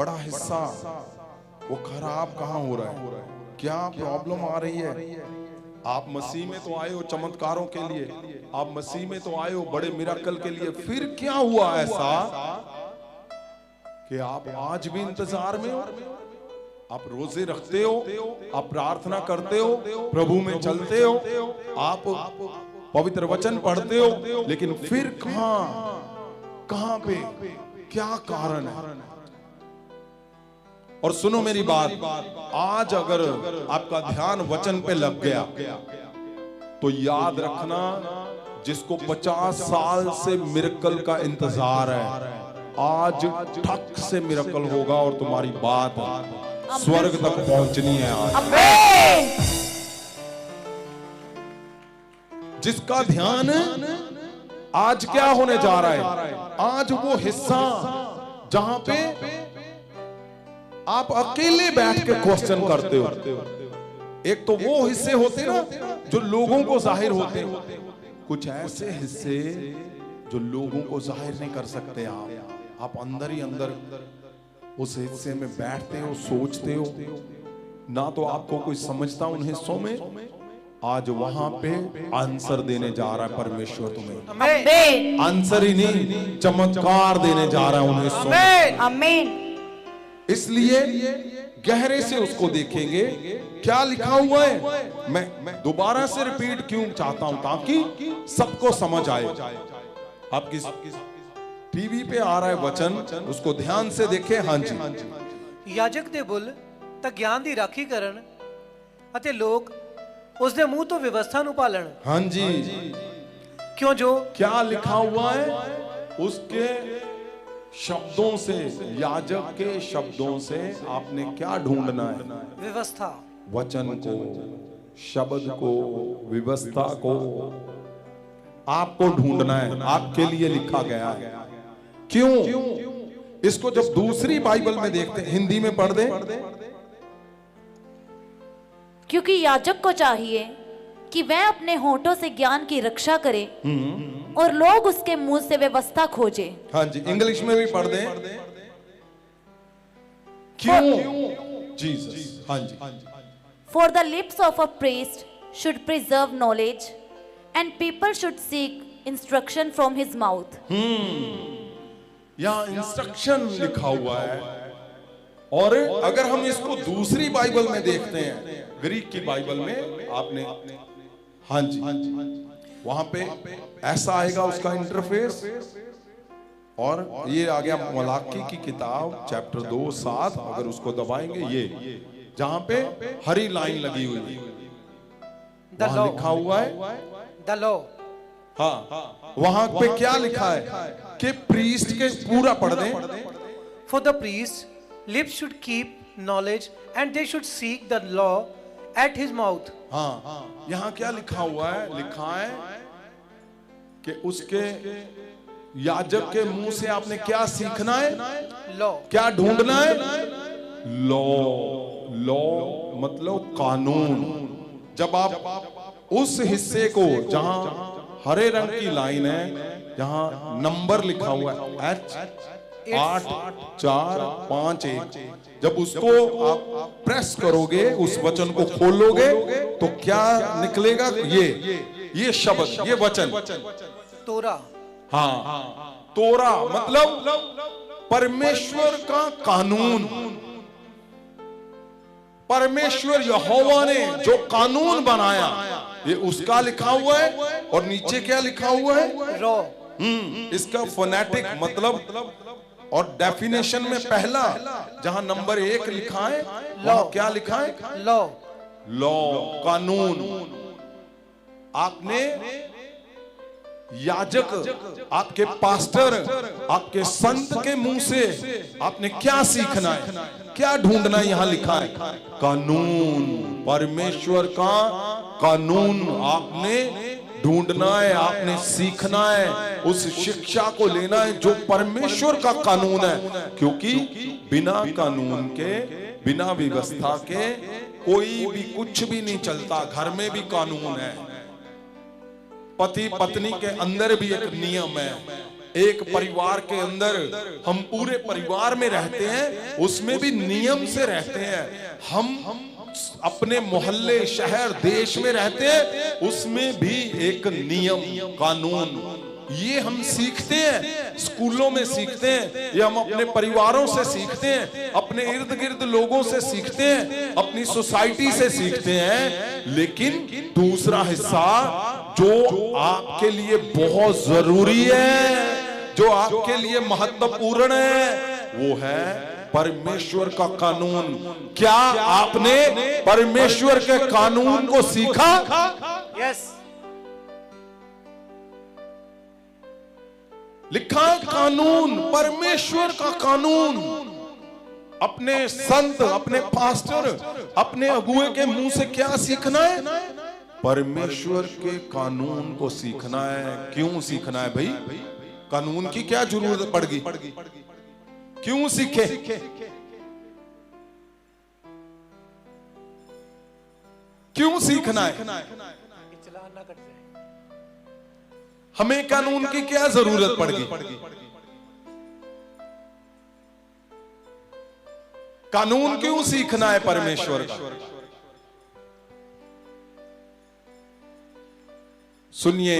बड़ा हिस्सा वो खराब कहाँ हो रहा है, क्या प्रॉब्लम आ रही है। आप मसीह में तो आए हो चमत्कारों के लिए, आप मसीह में तो आए हो बड़े मिराकल के लिए, फिर क्या हुआ ऐसा कि आप आज भी इंतजार में हो। आप रोजे रखते हो, आप प्रार्थना करते हो, प्रभु में चलते हो, आप पवित्र वचन पढ़ते हो, लेकिन फिर कहां पे क्या कारण है। और सुनो मेरी बात, आज अगर आपका ध्यान वचन पे लग गया तो याद रखना, जिसको 50 साल से मिरेकल का इंतजार है, आज ठक से मिरेकल होगा और तुम्हारी बात स्वर्ग तक पहुंचनी है। आज जिसका ध्यान आज क्या होने जा रहा है, आज वो हिस्सा जहां पे आप अकेले बैठ के क्वेश्चन करते हो। एक तो वो हिस्से होते ना जो लोगों को जाहिर होते हैं, कुछ ऐसे हिस्से जो लोगों को जाहिर नहीं कर सकते। आप अंदर ही अंदर उस हिस्से में बैठते हो, सोचते हो ना, तो आपको कोई समझता उन हिस्सों में। आज वहां पे आंसर देने जा रहा है परमेश्वर तुम्हें, आंसर ही नहीं चमत्कार देने जा रहा है उन हिस्सों में। आमीन। इसलिए गहरे से उसको देखेंगे क्या लिखा हुआ है। मैं दोबारा से रिपीट क्यों चाहता हूं, ताकि सबको समझ आए। आपकी टीवी पे आ रहा है वचन, उसको ध्यान से देखें। हाँ जी। याजक दे बुल ਤਾਂ ਗਿਆਨ ਦੀ ਰਾਖੀ ਕਰਨ ਅਤੇ ਲੋਕ ਉਸ ਦੇ ਮੂੰਹ ਤੋਂ ਵਿਵਸਥਾ ਨੂੰ ਪਾਲਣ। हाँ जी। क्यों जो क्या लिखा हुआ है, उसके शब्दों से, याजक के शब्दों से आपने क्या ढूंढना है? व्यवस्था, वचन को, शब्द को, व्यवस्था को आपको ढूंढना है। आपके लिए लिखा गया है। क्यों? इसको जब दूसरी बाइबल में देखते, हिंदी में पढ़ दे। क्योंकि याजक को चाहिए कि वह अपने होठों से ज्ञान की रक्षा करे और लोग उसके मुंह से व्यवस्था खोजे। हाँ जी, इंग्लिश में भी पढ़ दे। क्यों? जीसस। हाँ जी। For the lips of a priest should preserve knowledge and people should seek instruction from his mouth. यहाँ इंस्ट्रक्शन लिखा हुआ है। और अगर हम इसको दूसरी बाइबल में देखते हैं, ग्रीक की बाइबल में, आपने, हाँ जी, वहां पे ऐसा आएगा उसका इंटरफेस। और ये आ गया मलाकी की किताब चैप्टर 2:7। अगर उसको दबाएंगे, ये जहां पे हरी लाइन लगी हुई है, वहां लिखा हुआ है द लॉ। हाँ, वहां पे क्या लिखा है कि प्रीस्ट के, पूरा पढ़ दें। For the priest lips should keep knowledge and they should seek the law at his mouth. हाँ, यहाँ क्या लिखा हुआ है? लिखा है कि उसके याजक के मुंह से आपने क्या सीखना है? लॉ। क्या ढूंढना है? लॉ। लॉ मतलब कानून। जब आप उस हिस्से को, जहां हरे रंग की लाइन है, जहां नंबर लिखा हुआ है H84551, जब उसको आप प्रेस करोगे, उस वचन को खोलोगे, तो क्या निकलेगा? ये शब्द, ये वचन, तोरा। हाँ, तोरा मतलब परमेश्वर का कानून। परमेश्वर यहोवा ने जो कानून बनाया, ये उसका लिखा हुआ है। और नीचे क्या लिखा हुआ है? रॉ। इसका फोनेटिक मतलब और डेफिनेशन में पहला जहां नंबर 1 लिखा है, वहां क्या लिखा है? लॉ। लॉ, कानून। आपने याजक, आपके पास्टर, आपके संत के मुंह से आपने क्या सीखना है, क्या ढूंढना है? यहां लिखा है कानून। परमेश्वर का कानून आपने ढूंढना है, आपने सीखना है, उस शिक्षा को लेना है जो परमेश्वर का कानून है। क्योंकि बिना कानून के, बिना व्यवस्था के कोई भी कुछ भी नहीं चलता। घर में भी कानून है, पति पत्नी के अंदर भी एक नियम है, एक परिवार के अंदर हम पूरे परिवार में रहते हैं, उसमें भी नियम से रहते हैं। हम अपने मोहल्ले, शहर, देश में रहते हैं, उसमें भी एक नियम, कानून, ये हम सीखते हैं, स्कूलों में सीखते हैं, ये हम अपने परिवारों से सीखते हैं, अपने इर्द गिर्द लोगों से सीखते हैं, अपनी सोसाइटी से सीखते हैं। लेकिन दूसरा हिस्सा जो आपके लिए बहुत जरूरी है, जो आपके लिए महत्वपूर्ण है, वो है परमेश्वर का कानून। क्या आपने परमेश्वर के कानून को सीखा? Yes. लिखा कानून, परमेश्वर का कानून। अपने संत, अपने पास्टर, अपने अगुए के मुंह से क्या सीखना है? परमेश्वर के कानून को सीखना है। क्यों सीखना है भाई? कानून की क्या जरूरत पड़ गई? क्यों सीखे? क्यों सीखना है? चलान ना कट जाए। हमें कानून की क्या जरूरत पड़ गई? कानून क्यों सीखना है परमेश्वर का? सुनिए,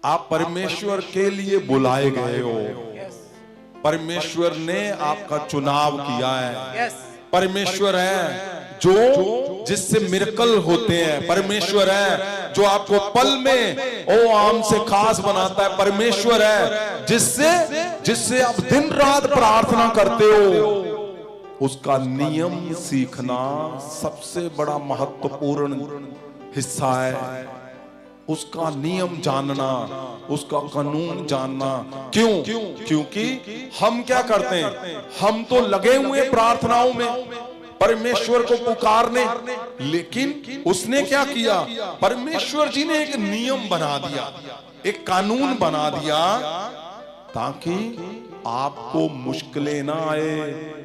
आप परमेश्वर के लिए बुलाए गए हो। परमेश्वर ने आपका चुनाव किया है। Yes. परमेश्वर है जो जिससे मिरेकल होते हैं। परमेश्वर है जो आपको पल में ओ आम से खास बनाता है। परमेश्वर है जिससे आप दिन रात प्रार्थना करते हो। उसका नियम सीखना सबसे बड़ा महत्वपूर्ण हिस्सा है। उसका नियम जानना, उसका कानून जानना। क्यों? क्योंकि हम क्या करते हैं? हम तो लगे हुए प्रार्थनाओं में परमेश्वर को पुकारने, लेकिन उसने क्या किया? परमेश्वर जी ने एक नियम बना दिया, एक कानून बना दिया, ताकि आपको मुश्किलें ना आए।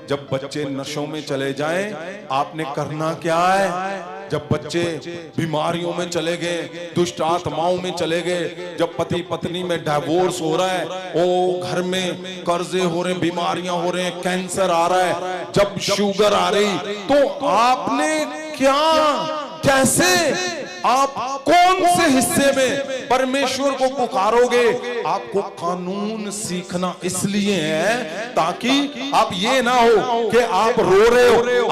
जब बच्चे नशों में चले जाएं, आपने करना क्या है? जब बच्चे बीमारियों में चले गए, दुष्ट आत्माओं में चले गए, जब पति पत्नी में डिवोर्स हो रहा है, ओ घर में कर्जे हो रहे, बीमारियां हो रहे हैं, कैंसर आ रहा है, जब शुगर आ रही, तो आपने क्या, कैसे, आप कौन से हिस्से में परमेश्वर को पुकारोगे? आपको कानून सीखना इसलिए है ताकि आप ये ना हो कि आप रो रहे हो,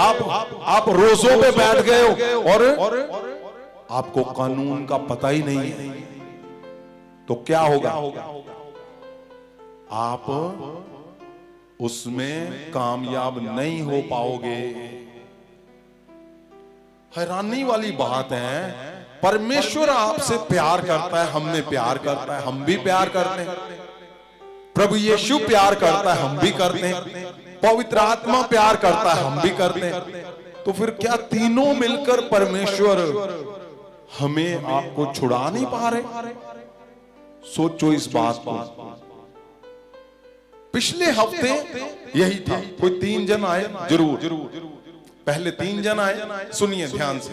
आप रोजों पे बैठ गए हो और आपको कानून का पता ही नहीं है। तो क्या होगा? आप उसमें कामयाब नहीं हो पाओगे। हैरानी वाली बात है, परमेश्वर आपसे प्यार करता है, हमें प्यार करता है, हम भी प्यार करते हैं। प्रभु यीशु प्यार करता है, हम भी करते हैं। पवित्र आत्मा प्यार करता है, हम भी करते हैं। तो फिर क्या तीनों मिलकर परमेश्वर हमें, आपको छुड़ा नहीं पा रहे? सोचो इस बात को। पिछले हफ्ते यही था, कोई 3 जन आए, जरूर पहले 3 जन आए, सुनिए ध्यान से।